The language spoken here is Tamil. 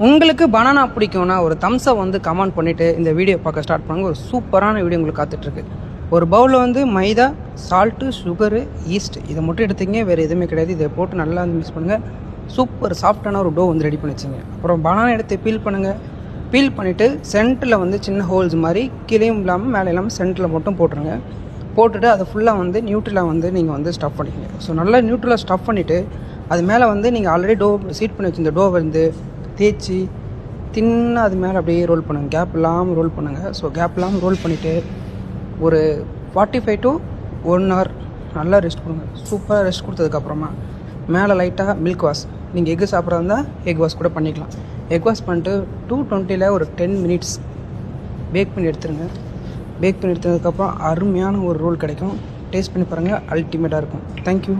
உங்களுக்கு பனானா பிடிக்கும்னா ஒரு தம்ஸை வந்து கமெண்ட் பண்ணிவிட்டு இந்த வீடியோ பார்க்க ஸ்டார்ட் பண்ணுங்கள். ஒரு சூப்பரான வீடியோ உங்களுக்கு காத்துட்ருக்கு. ஒரு பவுலில் வந்து மைதா, சால்ட்டு, சுகரு, ஈஸ்ட் இதை மட்டும் எடுத்துங்க, வேறு எதுவுமே கிடையாது. இதை போட்டு நல்லா வந்து மிக்ஸ் பண்ணுங்கள். சூப்பர் சாஃப்டான ஒரு டோ வந்து ரெடி பண்ணி வச்சுங்க. அப்புறம் பனானா எடுத்து பீல் பண்ணுங்கள். பீல் பண்ணிவிட்டு சென்டரில் வந்து சின்ன ஹோல்ஸ் மாதிரி கீழேயும் இல்லாமல் மேலே இல்லாமல் சென்டரில் மட்டும் போட்டுருங்க. போட்டுட்டு அதை ஃபுல்லாக வந்து நியூட்ரலாக வந்து நீங்கள் வந்து ஸ்டஃப் பண்ணிக்கங்க. ஸோ நல்லா நியூட்ரலாக ஸ்டஃப் பண்ணிவிட்டு அது மேலே வந்து நீங்கள் ஆல்ரெடி டோ சீட் பண்ணி வச்சுருந்த டோ வந்து தேய்ச்சி தின்னாக அது மேலே அப்படியே ரோல் பண்ணுங்கள். கேப் இல்லாமல் ரோல் பண்ணுங்கள். ஸோ கேப் இல்லாமல் ரோல் பண்ணிவிட்டு ஒரு 45 to 1 hour நல்லா ரெஸ்ட் கொடுங்க. சூப்பராக ரெஸ்ட் கொடுத்ததுக்கப்புறமா மேலே லைட்டாக மில்க் வாஷ், நீங்கள் எக்கு சாப்பிட்றதா இருந்தால் எக் வாஷ் கூட பண்ணிக்கலாம். எக் வாஷ் பண்ணிட்டு 220 ஒரு 10 minutes பேக் பண்ணி எடுத்துருங்க. பேக் பண்ணி எடுத்ததுக்கப்புறம் அருமையான ஒரு ரோல் கிடைக்கும். டேஸ்ட் பண்ணி பாருங்கள், அல்டிமேட்டாக இருக்கும். தேங்க்யூ.